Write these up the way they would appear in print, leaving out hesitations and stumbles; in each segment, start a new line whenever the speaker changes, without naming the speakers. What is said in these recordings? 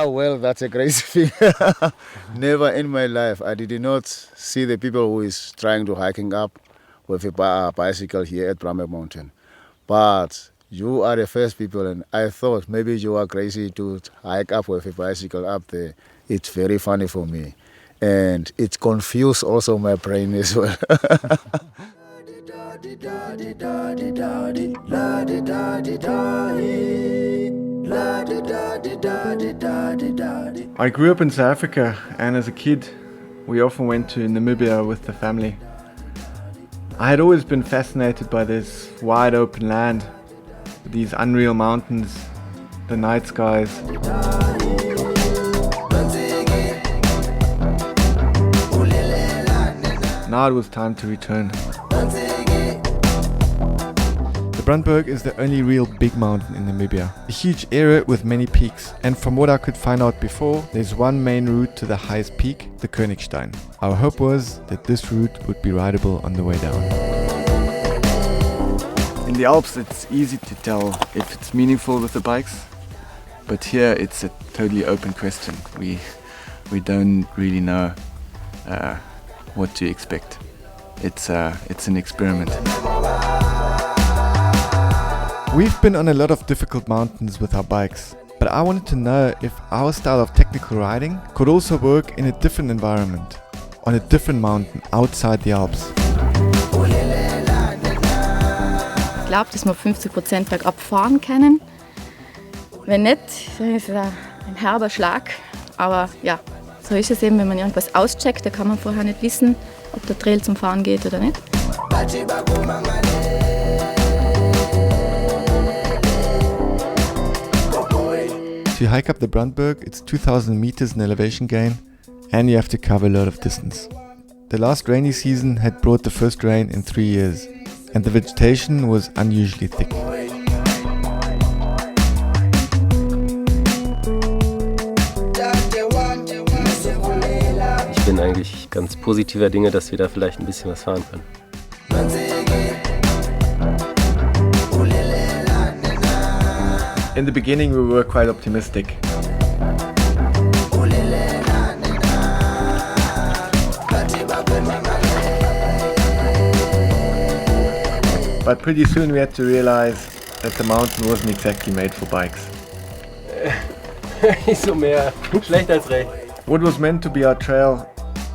Well, that's a crazy thing. Never in my life. I did not see the people who is trying to hiking up with a bicycle here at Bramber Mountain. But you are the first people, and I thought maybe you are crazy to hike up with a bicycle up there. It's very funny for me. And it confused also my brain as well.
I grew up in South Africa, and as a kid we often went to Namibia with the family. I had always been fascinated by this wide open land, these unreal mountains, the night skies. Now it was time to return. The Brandberg is the only real big mountain in Namibia. A huge area with many peaks, and from what I could find out before, there's one main route to the highest peak, the Königstein. Our hope was that this route would be rideable on the way down. In the Alps it's easy to tell if it's meaningful with the bikes, but here it's a totally open question. We don't really know what to expect. It's an experiment. We've been on a lot of difficult mountains with our bikes, but I wanted to know if our style of technical riding could also work in a different environment, on a different mountain outside the Alps.
Ich glaube, dass wir 50% bergab fahren können. Wenn nicht, dann ist es ein herber Schlag. Aber ja, so ist es eben, wenn man irgendwas auscheckt, da kann man vorher nicht wissen, ob der Trail zum Fahren geht oder nicht.
To hike up the Brandberg, it's 2,000 meters in elevation gain, and you have to cover a lot of distance. The last rainy season had brought the first rain in 3 years, and the vegetation was unusually thick.
Ich bin eigentlich ganz positiver Dinge, dass wir da vielleicht ein bisschen was fahren können.
In the beginning we were quite optimistic. But pretty soon we had to realize that the mountain wasn't exactly made for bikes.
Nicht so mehr schlecht als recht.
What was meant to be our trail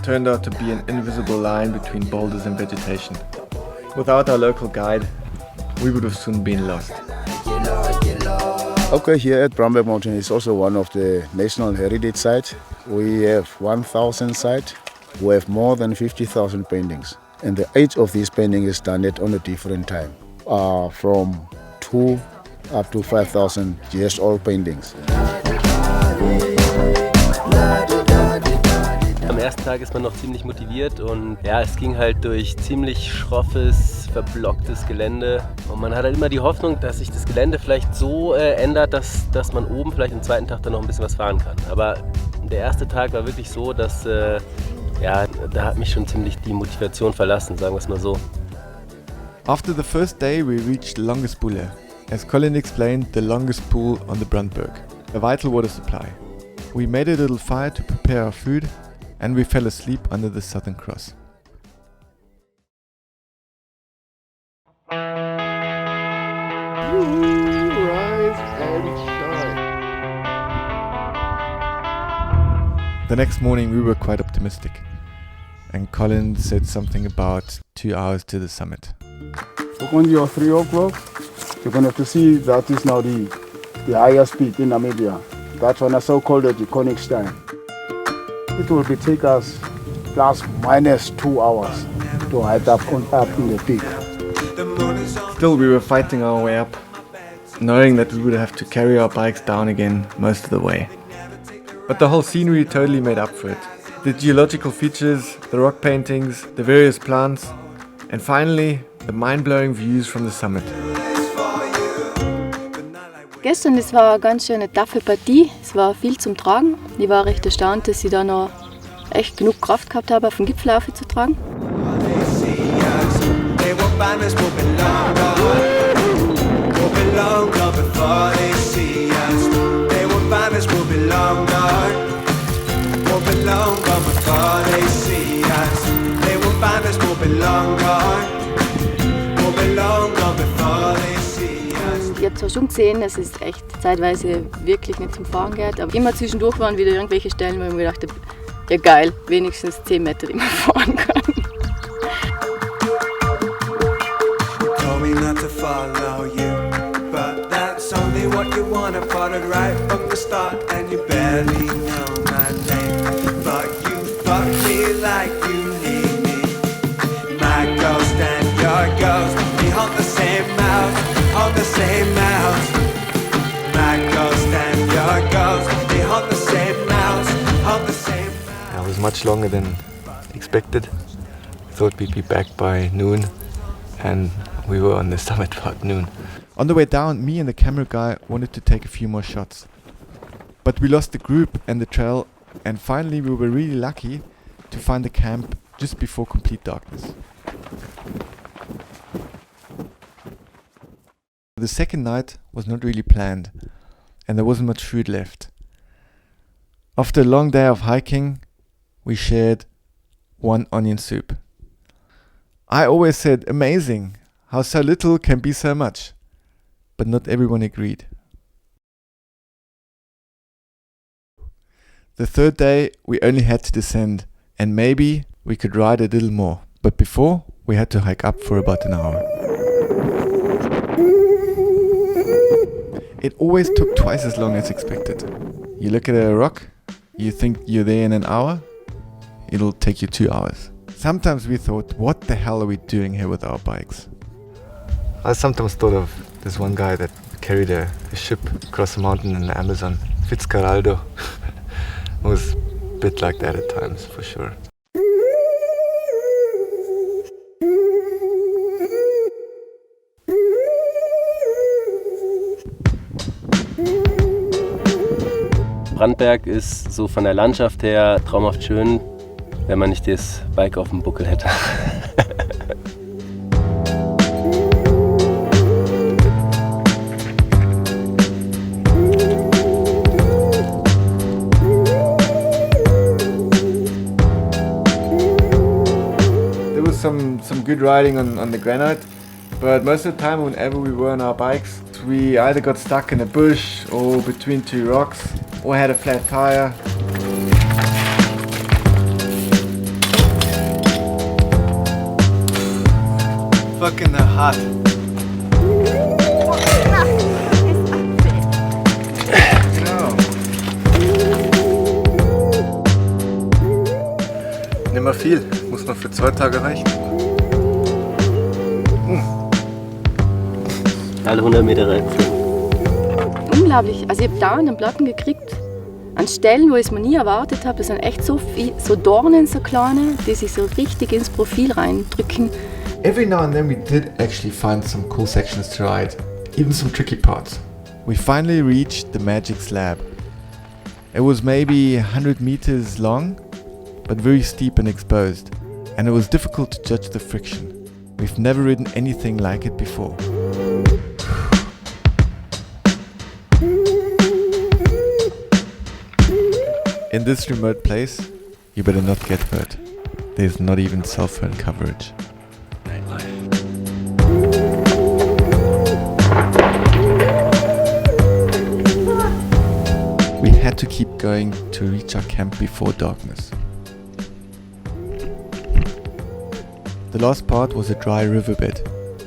turned out to be an invisible line between boulders and vegetation. Without our local guide, we would have soon been lost.
Okay, here at Bramber Mountain is also one of the National Heritage Sites. We have 1,000 sites. We have more than 50,000 paintings. And the age of these paintings is done at on a different time. From 2 up to 5,000 years old paintings.
Am ersten Tag ist man noch ziemlich motiviert und ja, es ging halt durch ziemlich schroffes, verblocktes Gelände. Und man hat halt immer die Hoffnung, dass sich das Gelände vielleicht so ändert, dass man oben vielleicht am zweiten Tag dann noch ein bisschen was fahren kann. Aber der erste Tag war wirklich so, dass ja, da hat mich schon ziemlich die Motivation verlassen, sagen wir es mal so.
After the first day we reached Longespule. As Colin explained, the longest pool on the Brandberg. A vital water supply. We made a little fire to prepare our food and we fell asleep under the Southern Cross. Rise and shine. The next morning we were quite optimistic, and Colin said something about 2 hours to the summit.
So when you're 3 o'clock, you're going to have to see that is now the highest peak in Namibia. That one is so-called the Königstein. It will take us plus minus 2 hours to hike up in the peak.
Still, we were fighting our way up, knowing that we would have to carry our bikes down again most of the way. But the whole scenery totally made up for it. The geological features, the rock paintings, the various plants, and finally, the mind-blowing views from the summit.
Gestern, das war eine ganz schöne taffe Partie. Es war viel zum Tragen. Ich war recht erstaunt, dass ich da noch echt genug Kraft gehabt habe, auf den Gipfel aufzutragen.
find us will be long gone. Will be long gone before they see us. They will find us will be long gone. Will be long gone before they see us.
Ich habe zwar schon gesehen, dass es echt zeitweise wirklich nicht zum Fahren geht, aber immer zwischendurch waren wieder irgendwelche Stellen, wo ich mir gedacht habe, ja geil, wenigstens 10 Meter, die man fahren kann.
Told me not to follow you, but that's only what you want. I followed right from the start, and you barely know my name, but you fuck me like you need me. My ghost and your ghost, we haunt the same mouth, haunt the same mouth. My ghost and your ghost, we haunt the same mouth, haunt the same mouth.
It was much longer than expected. Thought we'd be back by noon, and we were on the summit about noon. On the way down, me and the camera guy wanted to take a few more shots. But we lost the group and the trail, and finally we were really lucky to find the camp just before complete darkness. The second night was not really planned, and there wasn't much food left. After a long day of hiking, we shared one onion soup. I always said, amazing, how so little can be so much. But not everyone agreed. The third day, we only had to descend, and maybe we could ride a little more. But before, we had to hike up for about an hour. It always took twice as long as expected. You look at a rock, you think you're there in an hour, it'll take you 2 hours. Sometimes we thought, what the hell are we doing here with our bikes? I sometimes thought of this one guy that carried a ship across a mountain in the Amazon, Fitzcarraldo. It was a bit like that at times, for sure.
Brandberg ist so von der Landschaft her traumhaft schön, wenn man nicht das Bike auf dem Buckel hätte.
Some good riding on the granite, but most of the time whenever we were on our bikes, we either got stuck in a bush or between two rocks or had a flat tire.
Fucking hot.
Nicht mehr viel, muss noch für 2 Tage reichen.
Alle 100 Meter reinfliegen.
Unglaublich. Also ich habe dauernd einen Platten gekriegt. An Stellen, wo ich es mir nie erwartet habe. Das sind echt so Dornen, so kleine, die sich so richtig ins Profil reindrücken.
Every now and then we did actually find some cool sections to ride, even some tricky parts. We finally reached the magic slab. It was maybe 100 meters long, but very steep and exposed, and it was difficult to judge the friction. We've never ridden anything like it before. In this remote place, you better not get hurt. There's not even cell phone coverage. We had to keep going to reach our camp before darkness. The last part was a dry riverbed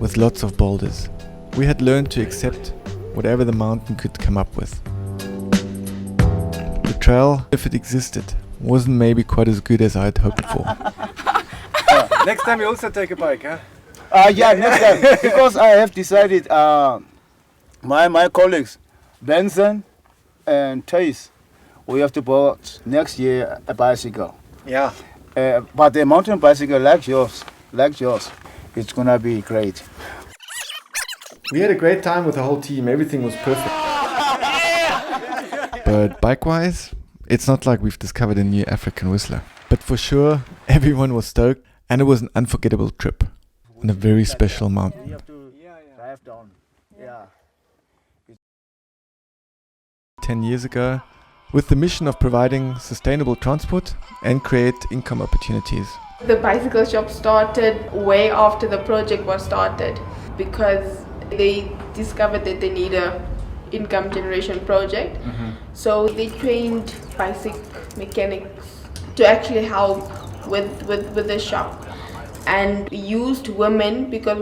with lots of boulders. We had learned to accept whatever the mountain could come up with. The trail, if it existed, wasn't maybe quite as good as I had hoped for.
Next time you also take a bike, huh?
Yeah, next time. Because I have decided, my colleagues, Benson and Tace, we have to buy next year a bicycle.
Yeah.
But a mountain bicycle like yours, it's gonna be great.
We had a great time with the whole team. Everything was perfect. But bike-wise, it's not like we've discovered a new African Whistler. But for sure, everyone was stoked, and it was an unforgettable trip on a very special mountain.
You have to drive down. Yeah.
10 years ago with the mission of providing sustainable transport and create income opportunities.
The bicycle shop started way after the project was started because they discovered that they need a income generation project. So they trained bicycle mechanics to actually help with the shop, and used women because